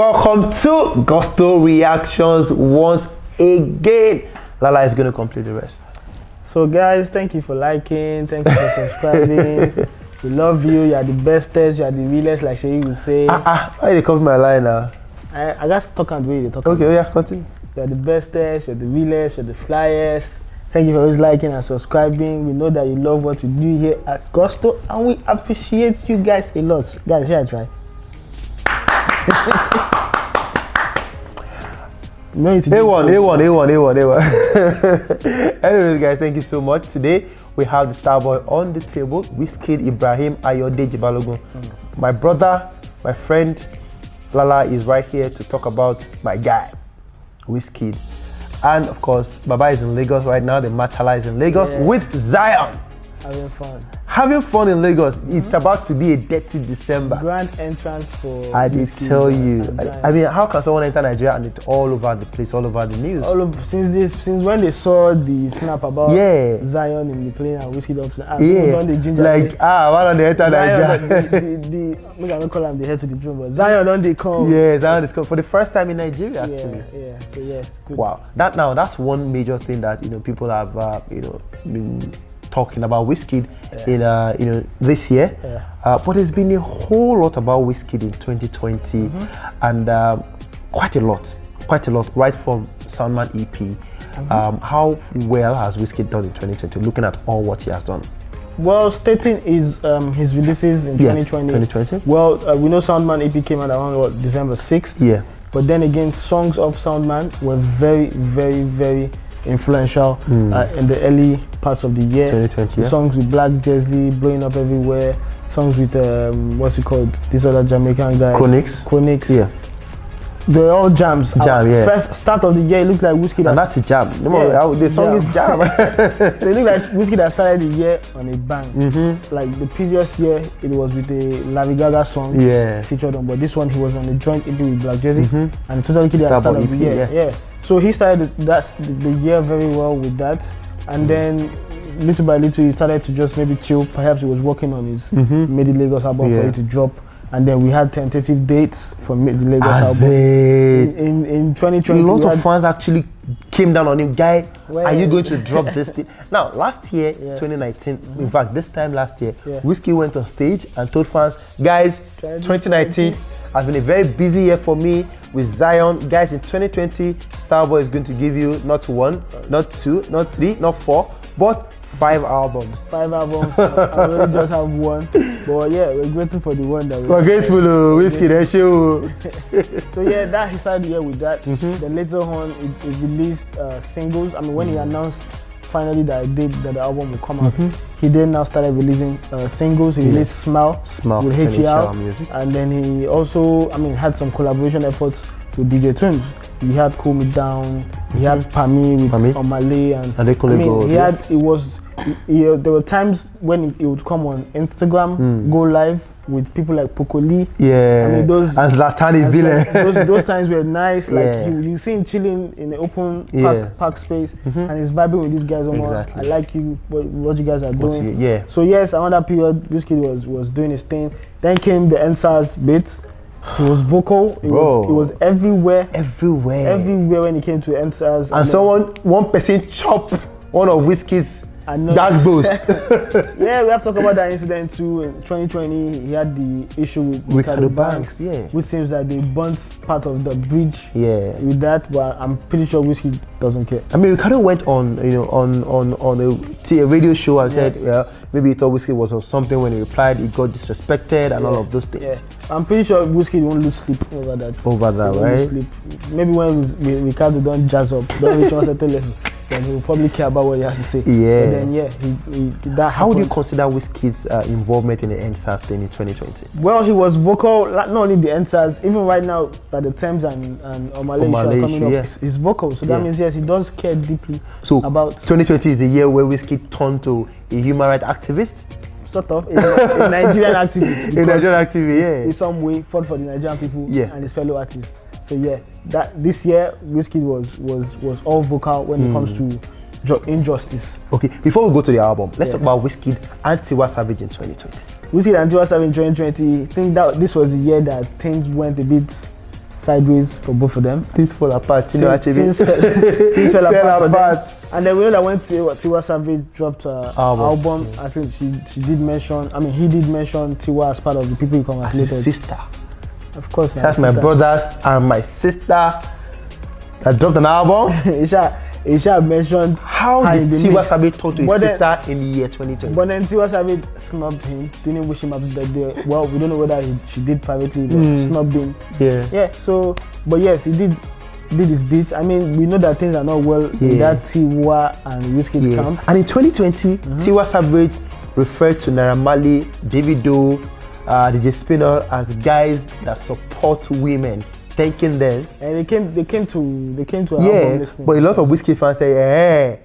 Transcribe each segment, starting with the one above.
Welcome to Gusto Reactions once again. Lala is going to complete the rest. So guys, thank you for liking, thank you for subscribing. We love you, you are the bestest, you are the realest, like Sheyi would say. Why they copy my line now? I got stuck on the way they talk. Okay, yeah, continue. You are the bestest, you're the realest, you're the flyest. Thank you for always liking and subscribing. We know that you love what we do here at Gusto, and we appreciate you guys a lot. Guys, yeah, I try. No, A1. Anyways, guys, thank you so much. Today, we have the star boy on the table, Wizkid Ibrahim Ayodeji Balogun. My brother, my friend, Lala is right here to talk about my guy, Wizkid. And of course, Baba is in Lagos right now. The Machala is in Lagos with Zion. Having fun. Having fun in Lagos. It's about to be a dirty December. Grand entrance for I did tell you. I mean, how can someone enter Nigeria and it's all over the place, all over the news? Since when they saw the snap about Zion in the plane and Wizkid off, why don't they enter Nigeria? I'm not call him the head to the drum, but Zion don't they come? Yeah, Zion is come for the first time in Nigeria actually. Yeah. So it's good. Wow, that's one major thing that people have been talking about Wizkid in this year, but there's been a whole lot about Wizkid in 2020, and quite a lot, right from Soundman EP. How well has Wizkid done in 2020? Looking at all what he has done. Well, stating his releases in 2020. Well, we know Soundman EP came out around December 6th. Yeah. But then again, songs of Soundman were very, very, very influential in the early parts of the year. 2020, songs with Black Jersey blowing up everywhere. Songs with what's it called? This other Jamaican guy. Chronix. Yeah. They're all jams. First start of the year, it looked like Wizkid. And that's a jam. The song is jam. So it looked like Wizkid had started the year on a bang. Like the previous year, it was with a Lady Gaga song featured on, but this one he was on a joint EP with Black Jersey, and it totally killed at the start of the year. So he started the year very well with that, and then little by little he started to just maybe chill. Perhaps he was working on his Made in Lagos album for it to drop. And then we had tentative dates for the Lagos album. In 2020, a lot of fans actually came down on him. Guy, are you going to drop this thing? Now, last year, 2019, in fact, this time last year, Wizkid went on stage and told fans, guys, 2019 has been a very busy year for me with Zion. Guys, in 2020, Starboy is going to give you not one, not two, not three, not four, but 5 albums. 5 albums. I only just have one. But yeah, we're grateful for the one that we're grateful to Wizkid. So yeah, that he started the year with that. Then later on, it released singles. I mean, when he announced finally that the album would come out, he then now started releasing singles. He released Smile with HER music. And then he also, had some collaboration efforts with DJ Tunes. He had Cool Me Down, he had Pami with Omale, there were times when he would come on Instagram, go live with people like Pokoli. And Zlatan those times were nice. Like you see him chilling in the open park space, and he's vibing with these guys. I like you, what you guys are doing. So yes, around that period, Wizkid was doing his thing. Then came the NSAS bits. He was vocal. He was everywhere. Everywhere when he came to NSAS. And one person chopped one of Wizkid's. That's both. We have to talk about that incident too. In 2020, he had the issue with Ricardo Banks, which seems like they burnt part of the bridge with that, but I'm pretty sure Wizkid doesn't care. I mean, Ricardo went on a radio show and said, maybe he thought Wizkid was on something. When he replied, he got disrespected and all of those things. I'm pretty sure Wizkid won't lose sleep over that. Right? Maybe when Ricardo don't jazz up, don't reach one certain level, then he will probably care about what he has to say. And then How would you consider Wizkid's involvement in the NSAS thing in 2020? Well, he was vocal, not only the NSAS, even right now that the Thames and Omale are coming up, he's vocal. So that means he does care deeply about. 2020 is the year where Wizkid turned to a human rights activist. Sort of, a Nigerian activist. A Nigerian activist, in some way fought for the Nigerian people and his fellow artists. So that this year Wizkid was all vocal when it comes to injustice. Okay, before we go to the album, let's talk about Wizkid and Tiwa Savage in 2020. Wizkid and Tiwa Savage in 2020. I think that this was the year that things went a bit sideways for both of them. Things fall apart, you know, actually. Things fell apart. And then we know that when Tiwa Savage dropped album, I think she did mention, I mean, he did mention Tiwa as part of the people he congratulated. As his sister. Of course. That's my brothers and my sister that dropped an album. Isha mentioned how did Tiwa Savage talk to his sister in the year 2020. But then Tiwa Savage snubbed him, didn't wish him happy birthday. Well, we don't know whether she did privately, but snubbed him. Yeah. So, but yes, he did his beats. I mean, we know that things are not well in that Tiwa and Wizkid camp. And in 2020, Tiwa Savage referred to Naira Marley, DAVIDO, DJ Spinall as guys that support women. Thanking them, and they came to our album listening. But a lot of Wizkid fans say, hey,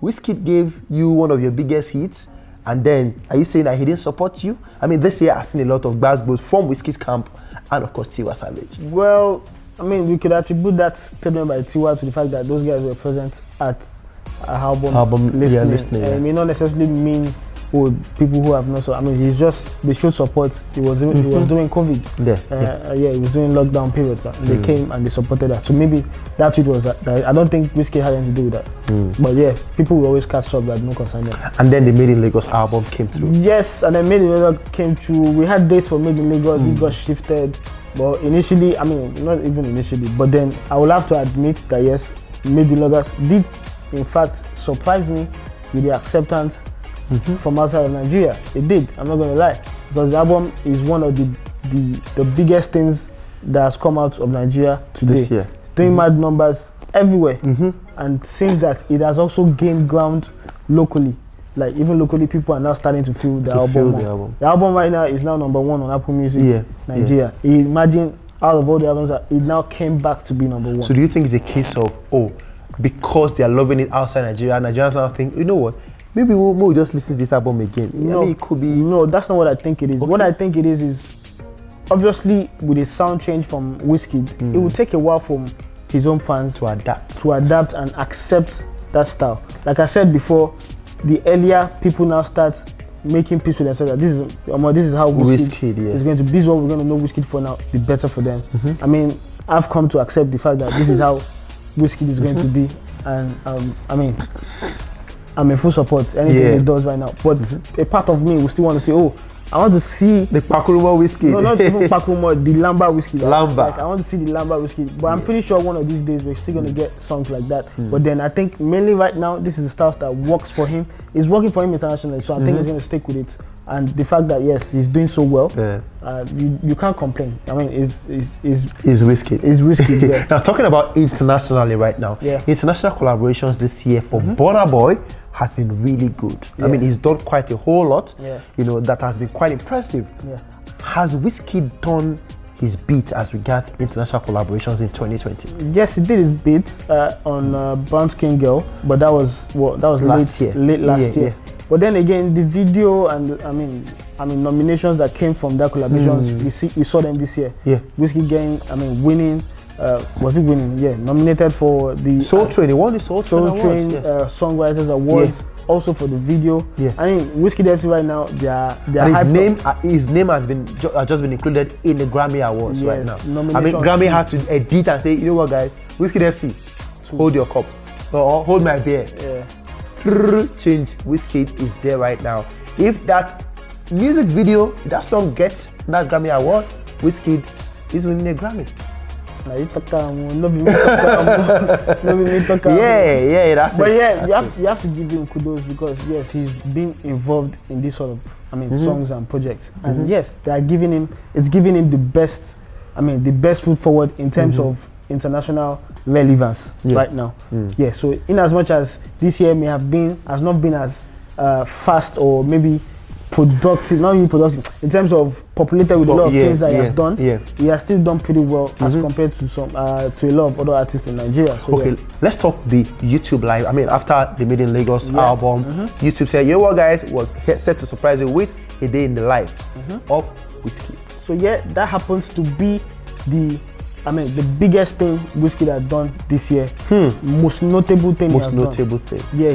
Wizkid gave you one of your biggest hits, and then are you saying that he didn't support you? I mean, this year I've seen a lot of bad both from Wizkid's camp and of course Tiwa Savage. Well, I mean, we could attribute that statement by Tiwa to the fact that those guys were present at our album listening. It may not necessarily mean people who have not. So I mean, they showed support. He was doing COVID. He was doing lockdown period. They came and they supported us. So maybe that's it was. I don't think Wizkid had anything to do with that. But yeah, people will always catch up that no concern them. And then the Made in Lagos album came through. Yes, and then Made in Lagos came through. We had dates for Made in Lagos. We got shifted. But initially, I mean, not even initially, but then I will have to admit that yes, Made in Lagos did in fact surprise me with the acceptance from outside of Nigeria. It did, I'm not gonna lie, because the album is one of the biggest things that has come out of Nigeria today. This year. It's doing mad numbers everywhere, and seems that it has also gained ground locally. Like even locally, people are now starting to feel the album. The album right now is now #1 on Apple Music, Nigeria. Imagine out of all the albums, it now came back to be #1. So do you think it's a case of, because they are loving it outside Nigeria, Nigerians now think, you know what, maybe we'll just listen to this album again? No, I mean, it could be... No, that's not what I think it is. Okay. What I think it is obviously with a sound change from Wizkid, it will take a while for his own fans to adapt and accept that style. Like I said before, the earlier people now start making peace with themselves that this is how Wizkid is going to be. This is what we're going to know Wizkid for now. The better for them. I mean, I've come to accept the fact that this is how Wizkid is going to be, and I mean, I'm in full support anything he does right now. But a part of me will still want to say, I want to see the Pakuruma Wizkid. No, not even Pakuruma, the Lamba Wizkid. Lamba. Like, I want to see the Lamba Wizkid. But I'm pretty sure one of these days we're still going to get songs like that. But then I think mainly right now, this is the style that works for him. It's working for him internationally, so I think he's going to stick with it. And the fact that, yes, he's doing so well, you can't complain. I mean, it's Wizkid. It's Wizkid, Now, talking about internationally right now, international collaborations this year for Burna Boy has been really good. I mean, he's done quite a whole lot, you know, that has been quite impressive. Has Wizkid done his beat as regards international collaborations in 2020? Yes, he did his beats on Brown Skin Girl, but that was late last year. But then again, the video and I mean nominations that came from that collaborations, we saw them this year. Wizkid getting, winning. Was he winning? Yeah, nominated for the Soul Train. He won the Soul Train Songwriters Awards. Also for the video. I mean, Wizkid FC right now, his name has just been included in the Grammy Awards right now. I mean, Grammy had to edit and say, you know what, guys, Wizkid FC, hold your cup or hold my beer. Change. Wizkid is there right now. If that music video, that song gets that Grammy Award, Wizkid is winning a Grammy. You have to give him kudos because yes, he's been involved in this sort of songs and projects, and yes, they are giving him the best foot forward in terms of international relevance right now. So in as much as this year has not been as fast or maybe productive, not even productive, in terms of populated with a lot of things that he has done, he has still done pretty well as compared to a lot of other artists in Nigeria. So let's talk the YouTube live. I mean, after the Made in Lagos album, YouTube said, you know what, guys, we're set to surprise you with a day in the life of Wizkid. So that happens to be the biggest thing Wizkid has done this year. Most notable thing he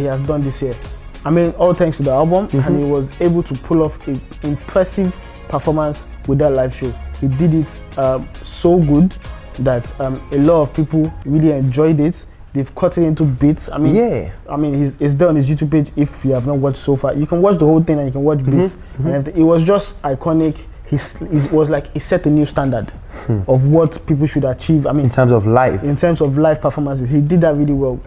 has done this year. I mean, all thanks to the album, and he was able to pull off an impressive performance with that live show. He did it so good, that a lot of people really enjoyed it. They've cut it into bits. I mean, it's there on his YouTube page. If you have not watched so far, you can watch the whole thing and you can watch bits. And it was just iconic. It was like he set a new standard of what people should achieve. I mean, in terms of live performances, he did that really well.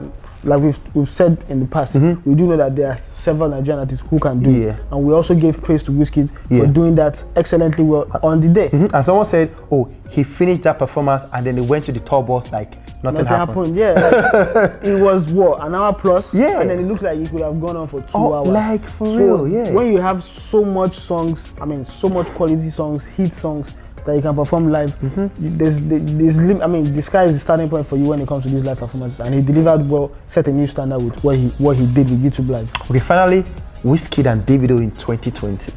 Like we've said in the past, we do know that there are several Nigerian artists who can do it, and we also gave praise to Wizkid for doing that excellently well on the day. And someone said, "Oh, he finished that performance and then he went to the tour bus like nothing happened." Yeah, like, it was what, an hour plus. Yeah, and then it looked like it could have gone on for 2 hours. Like for real, yeah. When you have so much songs, I mean, so much quality songs, hit songs that you can perform live, the sky is the starting point for you when it comes to these live performances, and he delivered well, set a new standard with what he did with YouTube Live. Okay, finally, Wizkid and DAVIDO in 2020.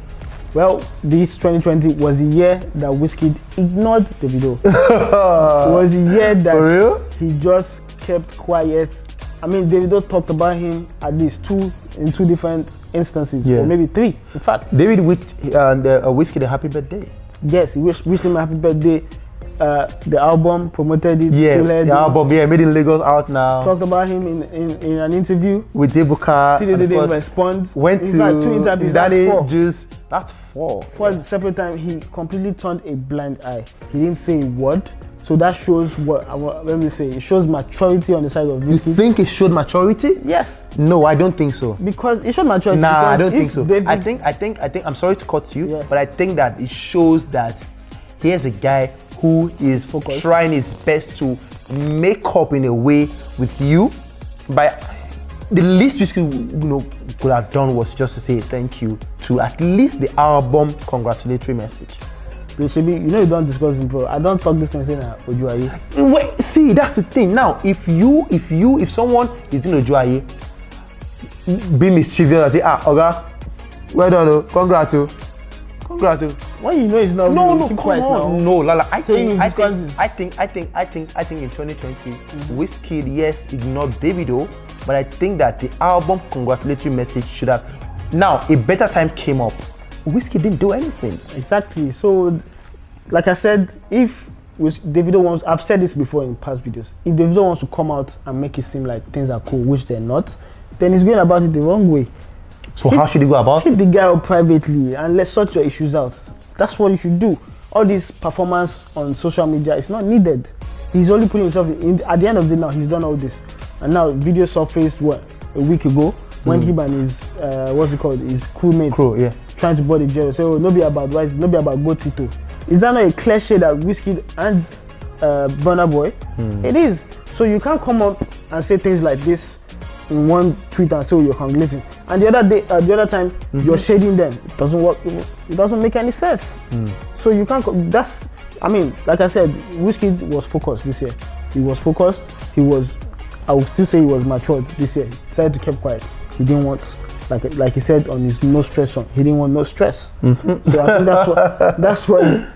Well, this 2020 was the year that Wizkid ignored DAVIDO. It was the year that he just kept quiet. I mean, DAVIDO talked about him at least in two different instances, or maybe 3, in fact. David wished Wizkid a happy birthday. Yes, he wished him a happy birthday. The album, promoted it. The album, made in Lagos, out now. Talked about him in an interview with Ebuka. Still didn't respond. Went to 2 interviews. Danny Juice. That's 4. For a separate time, he completely turned a blind eye. He didn't say a word. So that shows it shows maturity on the side of Wizkid. You think it showed maturity? Yes. No, I don't think so. Because it showed maturity. Nah, I don't think so. I think I'm sorry to cut you, but I think that it shows that here's a guy who is trying his best to make up in a way with you. By the least Wizkid could have done was just to say thank you to at least the album congratulatory message. You don't discuss it, bro. I don't talk this thing saying Ojuaye. Wait, see, that's the thing. Now, if someone is doing Ojuaye, be mischievous and say, Oga, well done, congrats. When you know it's not no, come on. No, Lala. I think in 2020, Wizkid, yes, ignored DAVIDO, but I think that the album congratulatory message should have. Now, a better time came up. Wizkid didn't do anything. Exactly. So, like I said, if DAVIDO wants, I've said this before in past videos, if DAVIDO wants to come out and make it seem like things are cool, which they're not, then he's going about it the wrong way. So how should he go about it? Keep the guy up privately and let's sort your issues out. That's what you should do. All this performance on social media is not needed. He's only putting himself in. At the end of the day now, he's done all this. And now video surfaced, a week ago, when him and his, his crewmates, trying to board the jail. So no be about Wise, no be about Go Tito. Is that not a clear shade that Wizkid and Burna Boy? It is. So you can't come up and say things like this in one tweet and say you're congratulating, and the other time you're shading them. It doesn't work. It doesn't make any sense. So you can't. Like I said, Wizkid was focused this year. He was focused. I would still say he was matured this year. He decided to keep quiet. He didn't want, like he said on his no stress song, he didn't want no stress. So I think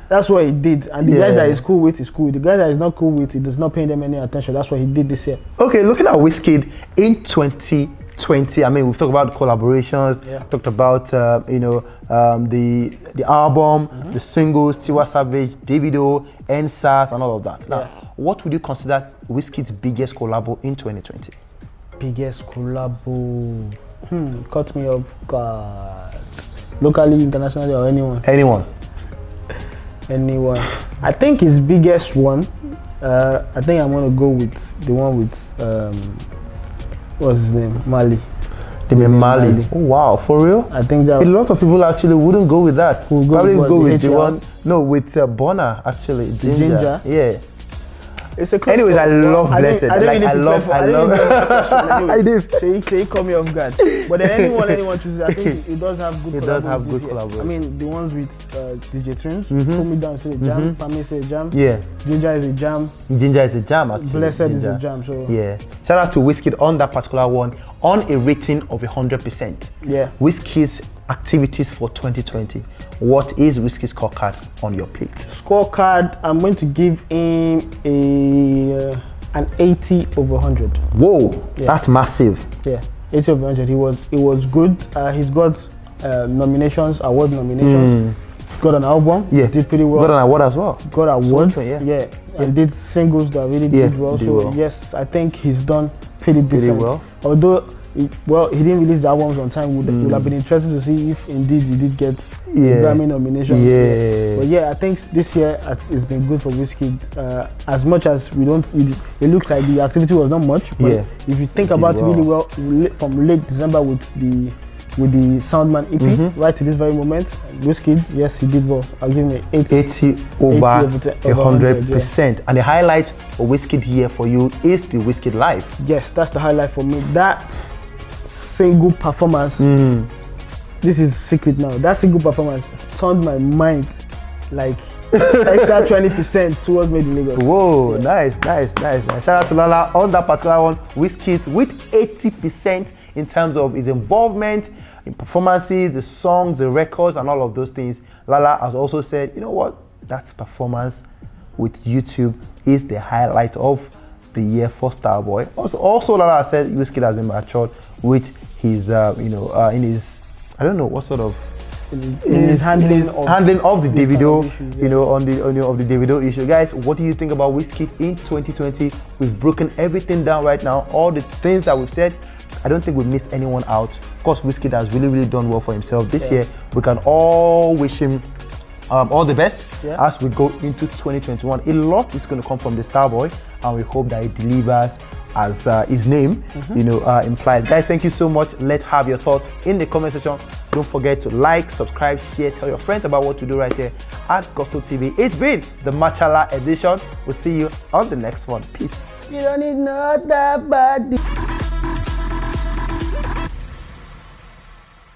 that's what he did. And the guys that he's cool with is cool. The guys that he's not cool with, he does not pay them any attention. That's what he did this year. Okay, looking at Wizkid in 2020, we've talked about collaborations, talked about the album, the singles, Tiwa Savage, DAVIDO, NSAS, and all of that. Now, what would you consider Wizkid's biggest collabo in 2020? Biggest collabo? Cut me off guard. Locally, internationally, or anyone? Anyone. I think his biggest one, I think I'm going to go with the one with, what's his name? Mali. Mali. Oh, wow, for real? I think that... A lot of people actually wouldn't go with that. Probably go with the one... No, with Burna, actually. Ginger. Yeah. It's a anyways, I love Blessed. I love. I did. So he caught me off guard. But then anyone chooses, I think it does have good. It does have good collaboration. The ones with DJ Tunes, Put Me Down, say a jam. Pami say a jam. Yeah. Ginger is a jam. Actually. Blessed is a jam. So yeah. Shout out to Wizkid on that particular one, on a rating of 100%. Yeah. Wizkid's activities for 2020. What is Wizkid's scorecard on your plate? Scorecard, I'm going to give him an 80 over 100. Whoa, that's massive. Yeah, 80 over 100. He was good. He's got award nominations. got an album. Yeah, did pretty well. Got an award as well. Got awards. Yeah. And did singles that really did well. So yes, I think he's done pretty decent. well. Although, he didn't release the albums on time. Would have been interested to see if indeed he did get a Grammy nomination. Yeah. But yeah, I think this year it's been good for Wizkid. As much as we don't, it looks like the activity was not much. But if you think about it really well, from late December with the Soundman EP right to this very moment, Wizkid, yes, he did well. I'll give him 80 over 100%. And the highlight for Wizkid here for you is the Wizkid Live. Yes, that's the highlight for me. That single performance, this is secret now. That single performance turned my mind like extra 20% towards Made in Lagos. Whoa, nice. Shout out to Lala on that particular one. Wizkid with 80% in terms of his involvement in performances, the songs, the records, and all of those things. Lala has also said, you know what, that performance with YouTube is the highlight of the year for Starboy. Also Lala said Wizkid has been matured with his, in his, I don't know what sort of, in his handling of the DAVIDO, issues, on the DAVIDO issue. Guys, what do you think about Wizkid in 2020? We've broken everything down right now. All the things that we've said, I don't think we missed anyone out. Of course, Wizkid has really done well for himself this year. We can all wish him all the best as we go into 2021. A lot is going to come from the Starboy, and we hope that he delivers as his name implies. Guys, thank you so much. Let's have your thoughts in the comment section. Don't forget to like, subscribe, share, tell your friends about what to do right here at Gospel TV. It's been the Machala edition. We'll see you on the next one. Peace. You don't need no that body.